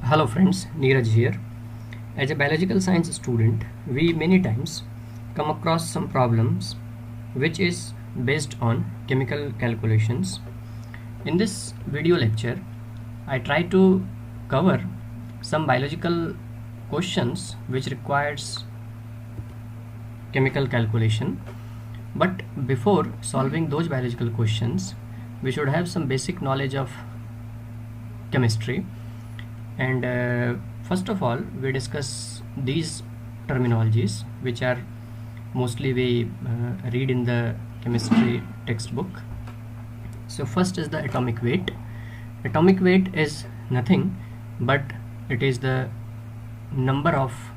Hello friends, Neeraj here. As a biological science student, we many times come across some problems which is based on chemical calculations. In this video lecture, I try to cover some biological questions which requires chemical calculation. But before solving those biological questions, we should have some basic knowledge of chemistry. And first of all, we discuss these terminologies which are mostly we read in the chemistry textbook. So first is the atomic weight. Atomic weight is nothing but it is the number of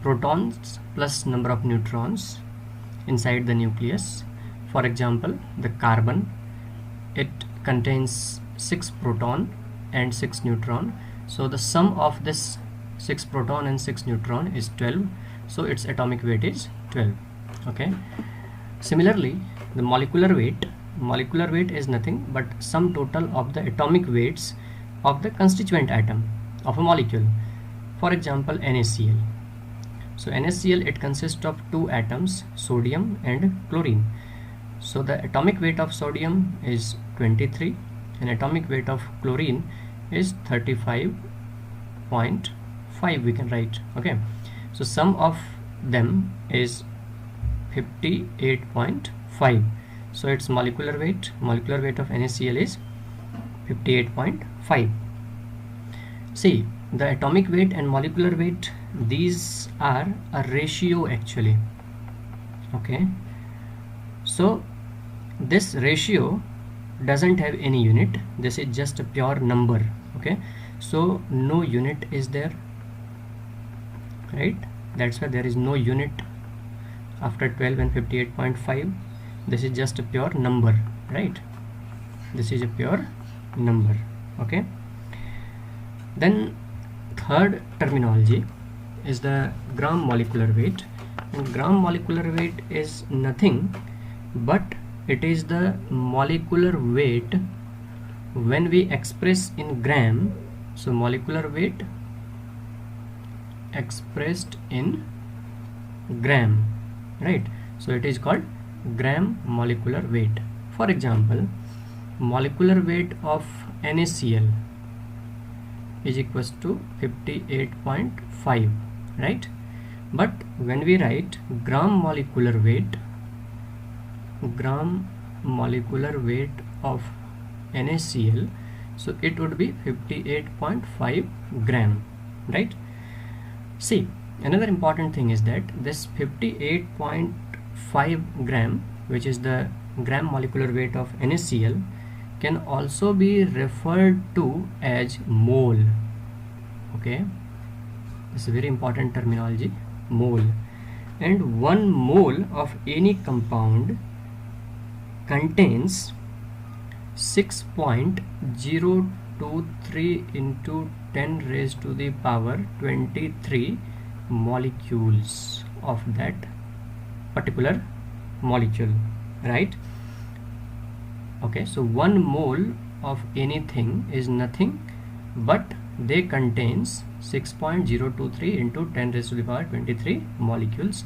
protons plus number of neutrons inside the nucleus. For example, the carbon, it contains 6 proton and 6 neutron, so the sum of this 6 proton and 6 neutron is 12, so its atomic weight is 12. Okay, similarly the molecular weight is nothing but sum total of the atomic weights of the constituent atom of a molecule. For example, NaCl. So NaCl, it consists of 2 atoms, sodium and chlorine. So the atomic weight of sodium is 23 and atomic weight of chlorine is 35.5, we can write. Okay, so sum of them is 58.5, so its molecular weight of NaCl is 58.5. See, the atomic weight and molecular weight, these are a ratio actually. Okay, so this ratio doesn't have any unit, this is just a pure number. Okay, so no unit is there, right? That's why there is no unit after 12 and 58.5. this is just a pure number, right? This is a pure number. Okay, then third terminology is the gram molecular weight, and gram molecular weight is nothing but it is the molecular weight when we express in gram. So molecular weight expressed in gram, right? So it is called gram molecular weight. For example, molecular weight of NaCl is equals to 58.5, right? But when we write gram molecular weight of NaCl, so it would be 58.5 gram, right? See, another important thing is that this 58.5 gram, which is the gram molecular weight of NaCl, can also be referred to as mole. Okay, this is a very important terminology, mole. And 1 mole of any compound contains 6.023 into 10 raised to the power 23 molecules of that particular molecule, right? Okay, so 1 mole of anything is nothing but they contains 6.023 into 10 raised to the power 23 molecules,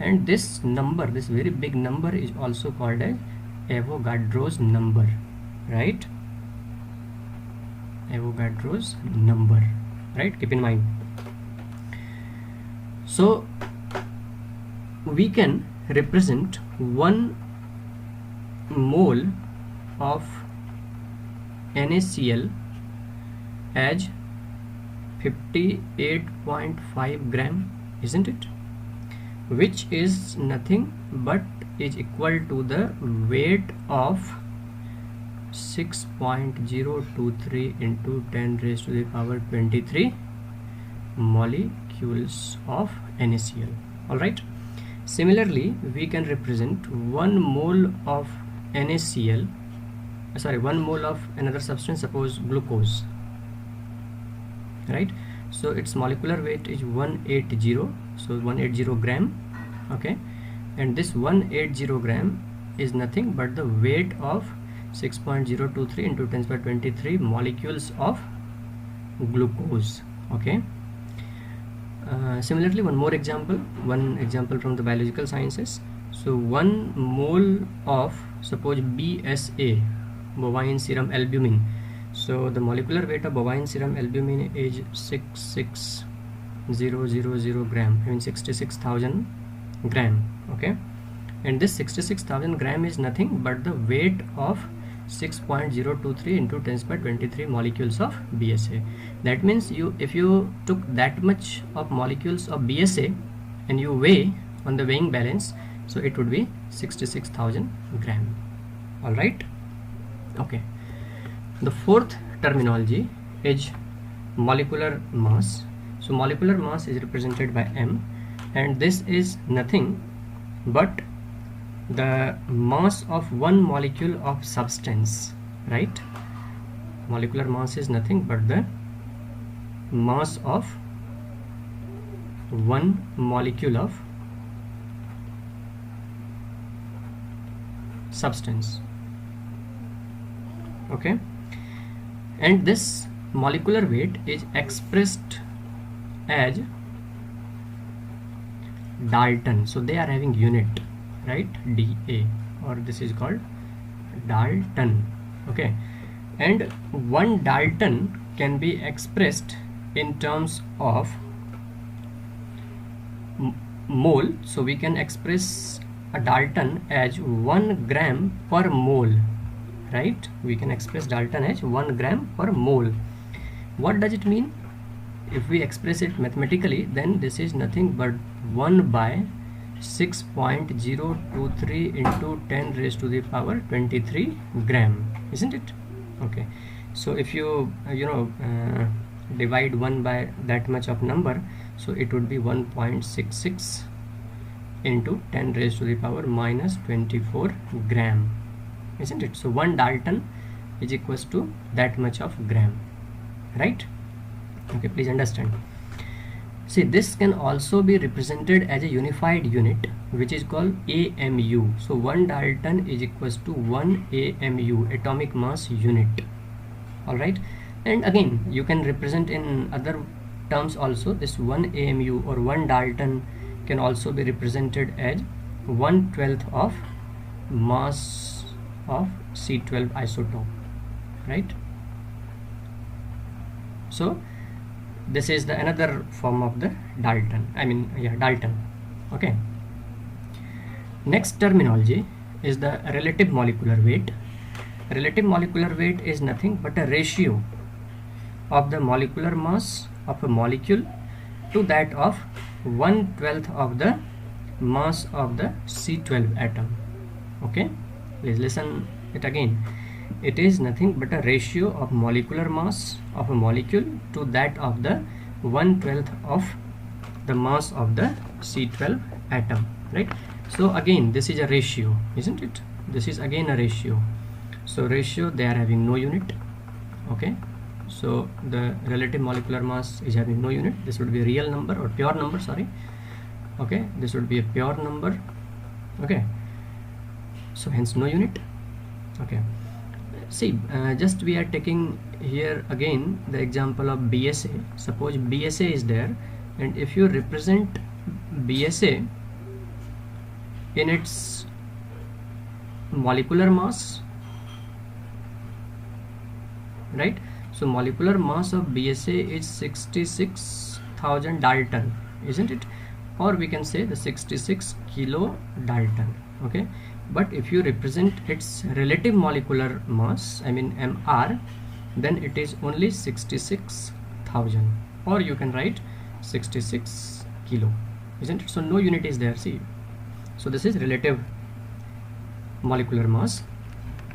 and this number, this very big number, is also called as Avogadro's number, right? Avogadro's number, right? Keep in mind. So we can represent 1 mole of NaCl as 58.5 gram, isn't it? Which is nothing but is equal to the weight of 6.023 into 10 raised to the power 23 molecules of NaCl. Alright, similarly we can represent 1 mole of NaCl, sorry, 1 mole of another substance, suppose glucose, right? So its molecular weight is 180, so 180 gram. Okay, and this 180 gram is nothing but the weight of 6.023 into 10 to the power 23 molecules of glucose. Okay. Similarly, one example from the biological sciences. So 1 mole of, suppose, BSA, bovine serum albumin. So the molecular weight of bovine serum albumin is 66000 gram, I mean 66,000 gram. Okay, and this 66,000 gram is nothing but the weight of 6.023 into 10 by 23 molecules of BSA. That means if you took that much of molecules of BSA and you weigh on the weighing balance, so it would be 66,000 gram. All right. Okay. The fourth terminology is molecular mass. So molecular mass is represented by M, and this is nothing but the mass of one molecule of substance, right? Molecular mass is nothing but the mass of one molecule of substance. Okay, and this molecular weight is expressed as Dalton. So they are having unit, right? dA, or this is called Dalton. Okay, and 1 Dalton can be expressed in terms of mole. So we can express a Dalton as 1 gram per mole, right? We can express Dalton as 1 gram per mole. What does it mean? If we express it mathematically, then this is nothing but 1 by 6.023 into 10 raised to the power 23 gram, isn't it? Okay, so if you divide 1 by that much of number, so it would be 1.66 into 10 raised to the power minus 24 gram, isn't it? So 1 Dalton is equals to that much of gram, right? Okay, please understand. See, this can also be represented as a unified unit, which is called AMU. So 1 Dalton is equals to 1 AMU, atomic mass unit. All right, and again you can represent in other terms also. This 1 AMU or 1 Dalton can also be represented as 1/12 of mass of C12 isotope, right? So this is the another form of the Dalton, Dalton. Okay, next terminology is the relative molecular weight. Relative molecular weight is nothing but a ratio of the molecular mass of a molecule to that of 1/12 of the mass of the C12 atom. Okay, please listen it again. It is nothing but a ratio of molecular mass of a molecule to that of the 1/12 of the mass of the C12 atom, right? So again this is a ratio, isn't it? This is again a ratio. So ratio, they are having no unit. Okay, so the relative molecular mass is having no unit. This would be a real number or pure number, sorry. Okay, this would be a pure number. Okay, so hence no unit. Okay, see, just we are taking here again the example of BSA. Suppose BSA is there, and if you represent BSA in its molecular mass, right? So molecular mass of BSA is 66,000 Dalton, isn't it? Or we can say the 66 kilo Dalton. Okay, but if you represent its relative molecular mass, I mean MR, then it is only 66,000, or you can write 66 kilo, isn't it? So no unit is there, see. So this is relative molecular mass.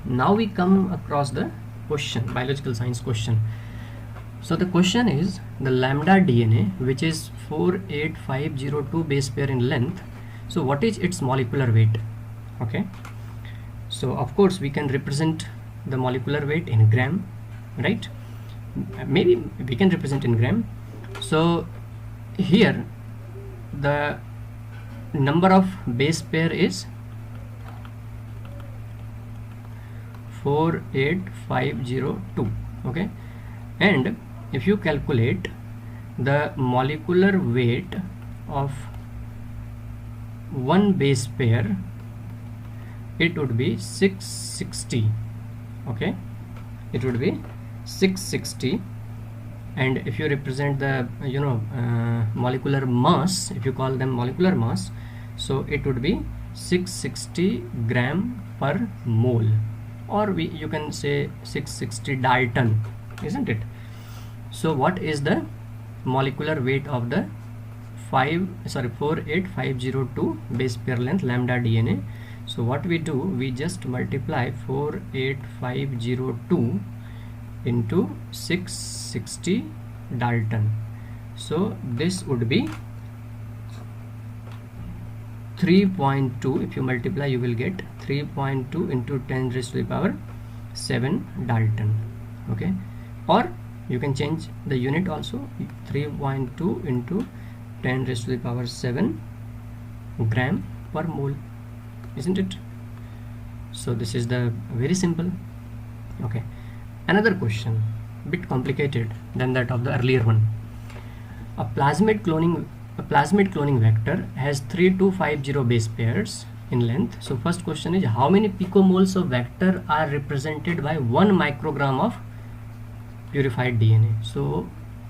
Now we come across the question, biological science question. So the question is, the lambda DNA, which is 48502 base pair in length, so what is its molecular weight? Okay, so of course we can represent the molecular weight in gram, right? Maybe we can represent in gram. So here the number of base pair is 48502. Okay, and if you calculate the molecular weight of one base pair, it would be 660. Okay, it would be 660. And if you represent the molecular mass, if you call them molecular mass, so it would be 660 gram per mole, or you can say 660 Dalton, isn't it? So what is the molecular weight of the 48502 base pair length lambda DNA? So what we do, we just multiply 48502 into 660 Dalton. So this would be 3.2. if you multiply, you will get 3.2 into 10 raised to the power 7 Dalton. Okay, or you can change the unit also, 3.2 into 10 raised to the power 7 gram per mole, isn't it? So this is the very simple. Okay, another question, bit complicated than that of the earlier one. A plasmid cloning vector has 3250 base pairs in length. So first question is, how many picomoles of vector are represented by 1 microgram of purified DNA? So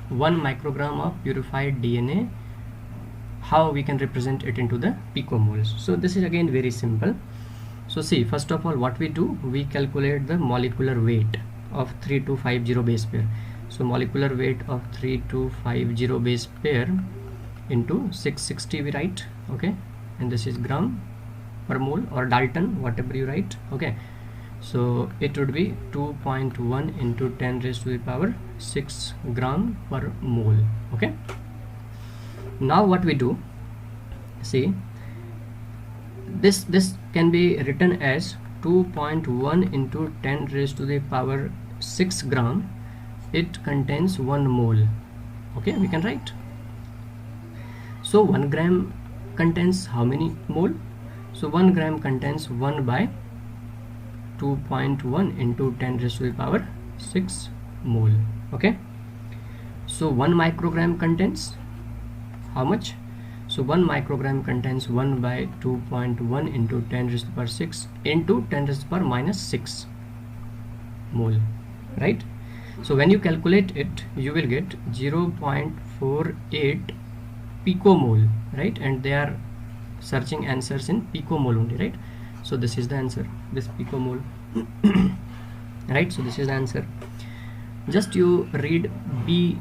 1 microgram of purified DNA, how we can represent it into the picomoles? So this is again very simple. So see, first of all, what we do, we calculate the molecular weight of 3250 base pair. So molecular weight of 3250 base pair into 660 we write. Okay, and this is gram per mole or Dalton, whatever you write. Okay, so it would be 2.1 into 10 raised to the power 6 gram per mole. Okay, now what we do, see, this can be written as 2.1 into 10 raised to the power 6 gram. It contains 1 mole. Okay, we can write. So 1 gram contains how many mole? So 1 gram contains 1 by 2.1 into 10 raised to the power 6 mole. Okay, so 1 microgram contains how much? So 1 microgram contains 1 by 2.1 into 10 raised to the power 6 into 10 raised to the power minus 6 mole, right? So when you calculate it, you will get 0.48 picomole, right? And they are searching answers in picomole only, right? So this is the answer, this picomole. Right, so this is the answer. Just you read B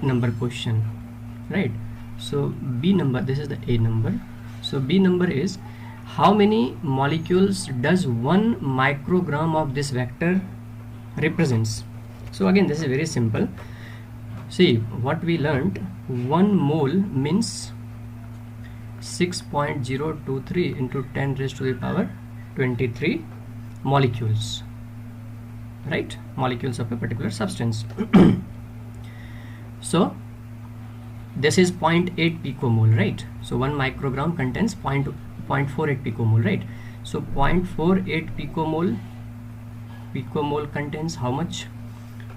number question, right? So B number, this is the A number. So B number is, how many molecules does 1 microgram of this vector represents? So again, this is very simple. See, what we learned, 1 mole means 6.023 into 10 raised to the power 23 molecules, right? Molecules of a particular substance. So this is 0.8 picomole, right? So 1 microgram contains 0.48 picomole, right? So 0.48 picomole contains how much?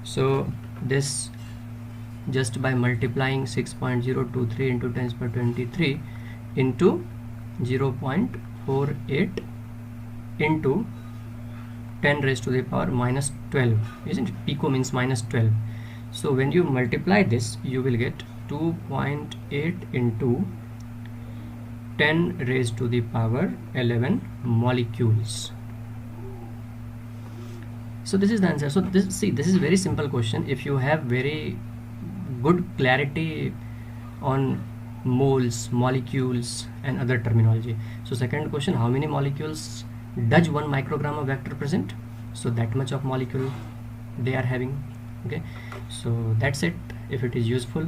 So this, just by multiplying 6.023 into 10 to the power 23 into 0.48 into 10 raised to the power minus 12, isn't it? Pico means minus 12. So when you multiply this, you will get 2.8 into 10 raised to the power 11 molecules. So this is the answer. So this, see, this is very simple question. If you have very good clarity on moles, molecules and other terminology. So second question, how many molecules does 1 microgram of vector present? So that much of molecule they are having. Okay, so that's it. If it is useful,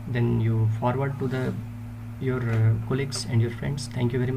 then you forward to your colleagues and your friends. Thank you very much.